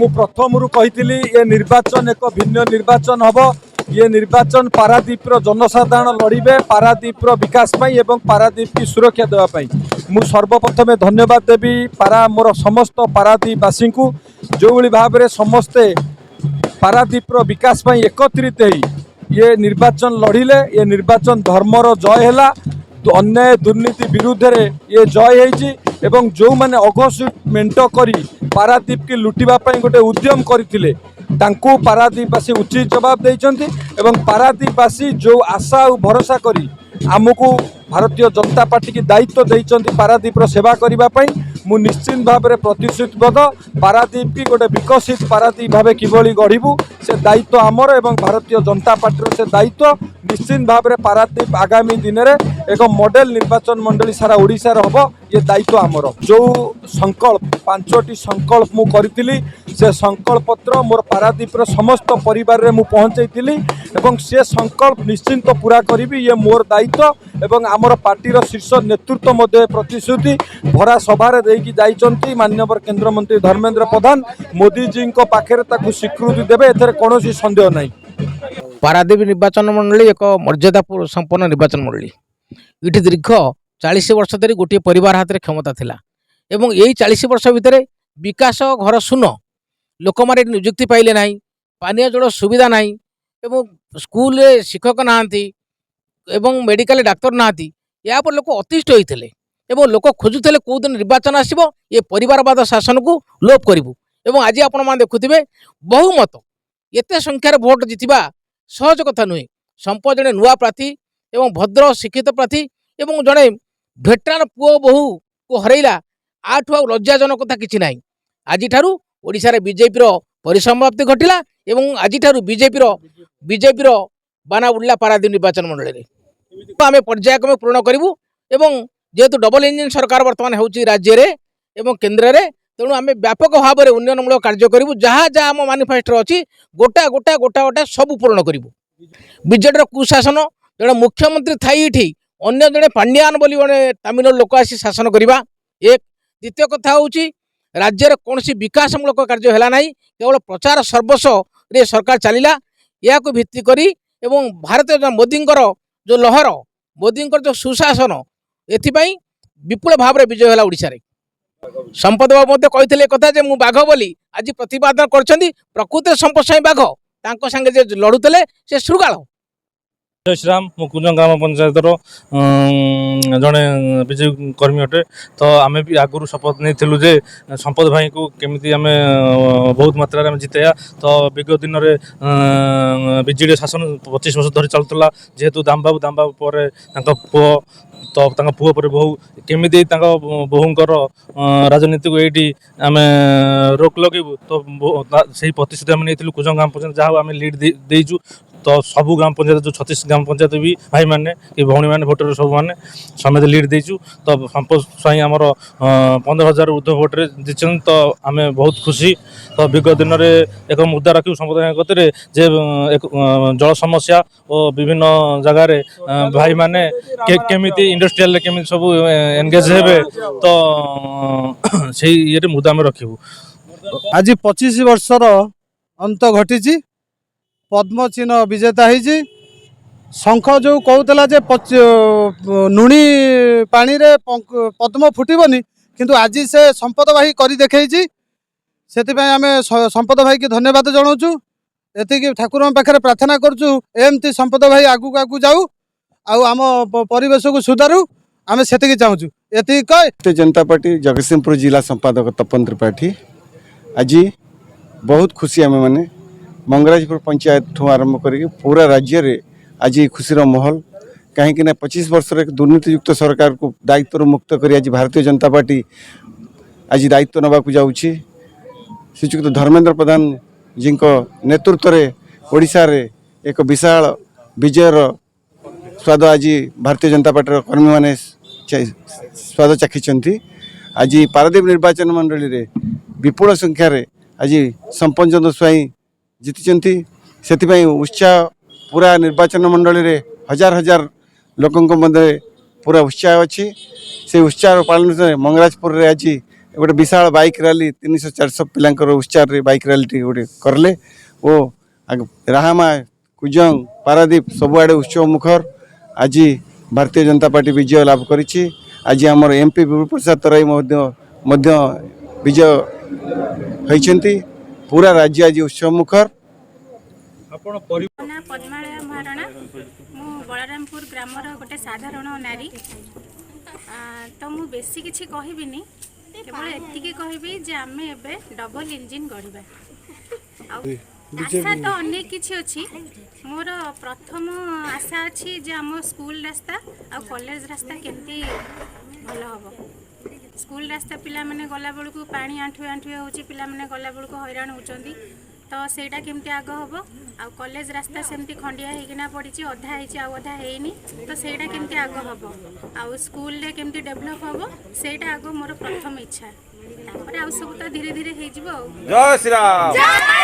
प्रथम कही ये निर्वाचन एक भिन्न निर्वाचन हम ये निर्वाचन पारादीप जनसाधारण लड़े पारादीप विकास एवं पारादीप की सुरक्षा देवाई मु सर्वप्रथमे धन्यवाद देवी पारा मोर समस्त पारादीपवासी को जो भाव में समस्ते पारादीप विकास एकत्रित ये निर्वाचन लड़िले ये निर्वाचन धर्मर जय है अन्याय दुर्नीति विरुद्ध रे ये जय एवं जो मैंने अघोषित मेंट करी पारादीप की लुटिबाई गोटे उद्यम करते पारादीपवासी उचित जवाब देइछन्ति एवं पारादीपवासी जो आशा और भरोसा करी आमको भारतीय जनता पार्टी की दायित्व देइछन्ति पारादीप सेवा करने मु निश्चित भाव में प्रतिश्रुतिबद्ध पारादीप की गोटे विकसित पारादीप भाव किभली गढ़ू से दायित्व आमर एवं भारतीय जनता पार्टी से दायित्व निश्चित भाव में पारादीप आगामी दिन में एक मॉडल निर्वाचन मंडली सारा ओडिशार हम ये दायित्व आमर जो संकल्प 5टी संकल्प मु करी से संकल्प पत्र मोर पारादीप समस्त परिवार में मुझे पहुँचाई एवं से संकल्प निश्चिंत पूरा करी ये मोर दायित्व एवं आमर पार्टीर शीर्ष नेतृत्व मध्य प्रतिश्रुति भरा सभार देकी जाइछन्ति माननीय केंद्र मंत्री धर्मेंद्र प्रधान मोदी जी पाखे स्वीकृति देवे एथरे कौन संदेह नहीं। पारादीप निर्वाचन मंडली एक मर्यादा संपन्न निर्वाचन मंडली ये दीर्घ 40 वर्ष धरी गोटे परिवार हाथ में क्षमता थिला एवं यही 40 वर्ष भितर विकास घर शून्य लोक मारे नियुक्ति पाइले ना पानीय जल सुविधा ना स्कूल शिक्षक नहांती एवं मेडिकल डाक्तर नहांती या पर लोक अतिष्ठ होते एवं लोक खोजुले कौ दिन निर्वाचन आसब ये परिवारवाद शासन को लोप करूँ एवं आज आपण मैंने देखुवे बहुमत एत संख्यार भोट जितवा सहज कथा नुहे संपद जड़े नुआ प्रार्थी एवं भद्र शिक्षित प्रार्थी एवं जड़े भेटरान पुओ बहु को हरैला आठू आ लज्जाजनक कथा किसी ना आज ओडिशा बीजेपी परिसमाप्ति घटिला एवं आज बीजेपी बाना उड़ला पारादीप निर्वाचन मंडल में आम पर्यायक्रमे पूर्ण करूँ एवं जेहेतु डबल इंजिन सरकार बर्तमान होची राज्य रे एवं केन्द्र रे तेणु आम व्यापक भाव में उन्नयनमूलक कार्य करूँ जहाँ जहाँ आम मानिफेस्टो अच्छी गोटा गोटा गोटा गोटा सब पूर्ण करूँ बीजेडी कुशासन जड़े मुख्यमंत्री थी अन्य जड़े पांड्यान बोली जड़े तमिल लोक आसी शासन करवा एक द्वितीय कथा हूँ राज्य कौन विकासमूलक कार्य है ना केवल प्रचार सर्वस्व रे सरकार चलला या भित्ति करी एवं भारतीय मोदी जो लहर मोदी जो सुशासन एथिपाई विपुल भाव में विजय है ओडिशा रे संपद बाबू मत कही कथा जे मु बाघ बोली आज प्रतिपादन कर प्रकृत संपद साई बाघ तांको संगे जे लड़ुले से श्रृगाल जय श्रीराम मु कुंज ग्राम पंचायत जड़े विजय कर्मी अटे तो आम भी आगु शपथ नहीं जे संपद भाई को केमी आम बहुत मात्रा जितेया तो विगत दिन में विजेडी शासन 25 वर्ष धरी चलुला जेहेतु दाम बाबू पर पुओ तो पुओ पर बहु केमी बोहूंकर राजनीति को ये आम रोक लगेबू तो से प्रतिश्रुति आम नहीं कुंज ग्राम पंचायत जहाँ आम लीड देचु तो सबू ग्राम पंचायत जो 36 ग्राम पंचायत भी भाई मैंने कि भौणी मैंने भोटर सब मैंने समेत लीड देचु तो संपद स्वाई आमर 15,000 ऊर्ध भोटे जीतन तो आम बहुत खुशी तो विगत दिन में एक मुद्दा रखी संपद गति जे जल समस्या और विभिन्न जगार भाई मैंने केमी इंडस्ट्रियल केमी सब एंगेज हे तो से ये मुद्दा आम रखू आज 25 वर्षर अंत घटी पद्म चिन्ह विजेता होती शंख जो कहला जे नुणी पानी रे पद्म फुटबनी किंतु आज से संपद भाई कर देखी से आम संपद भाई की धन्यवाद जनाऊँ एति ठाकुर पाखे प्रार्थना करुँ एमती संपद भाई आगू आगू जाऊ आम परिवेश को सुधारू आम से चाहूँ ये भारतीय जनता पार्टी जगतसिंहपुर जिला संपादक तपन त्रिपाठी आज बहुत खुशी आम मैंने मंगराजपुर पंचायत ठूँ आरंभ कर पूरा राज्य रे आज खुशीर माहौल कहीं 25 वर्ष दुर्नीतियुक्त सरकार को दायित्व मुक्त कर आज भारतीय जनता पार्टी आज दायित्व नवाक जाऊँगी श्रीजुक्त धर्मेंद्र प्रधान जी नेतृत्व में ओडिशा रे एक विशाल विजयर स्वाद आज भारतीय जनता पार्टी कर्मी मैंने स्वाद चाखी आज पारादीप निर्वाचन मंडली रे विपुल संख्यार आज संपद चंद्र स्वाई जीति से उत्साह पूरा निर्वाचन मंडली रे हजार हजार लोकों मध्य पूरा उत्साह अच्छी से उत्साह पालन मंगराजपुर रे आज गोटे विशाल बाइक रैली 300-400 पिलांकर उत्साह बाइक रैली गोटे करले ओ राहामा कुजंग पारादीप सबुआड़े उत्सव मुखर आज भारतीय जनता पार्टी विजय लाभ करिछि। आज आमर एमपी विभू प्रसाद तराई विजय होइछन्ति। पूरा राज्य आज उत्सव मुखर। ना पद्मालय महाराणा मु बलरामपुर ग्रामर गोटे साधारण नारी तो मु बेसी किछि कहबिनी केवल एतिकी कहबी जे आमे एबे डबल इंजिन गढ़िबा आशा तो अनेक किछि अछि मोर प्रथम आशा अछि जे आम स्कूल रास्ता आ कॉलेज रास्ता केमती भल हबो। स्कूल रास्ता पिला माने गला बेलू पानी आंठुए आंठुए होची पिला माने गला बेलू हैरान होचंदी तो सेटा केमती आग हबो आ कॉलेज रास्ता सेमती खंडिया हेकिना पड़ी अधा हेची आ अधा हेनी तो सेटा केमती आग हबो आ स्कूल रे केमती डेवलप हबो सेटा आग मोर प्रथम इच्छा तापर आ सब तो धीरे धीरे हे जिवो। जय श्री राम।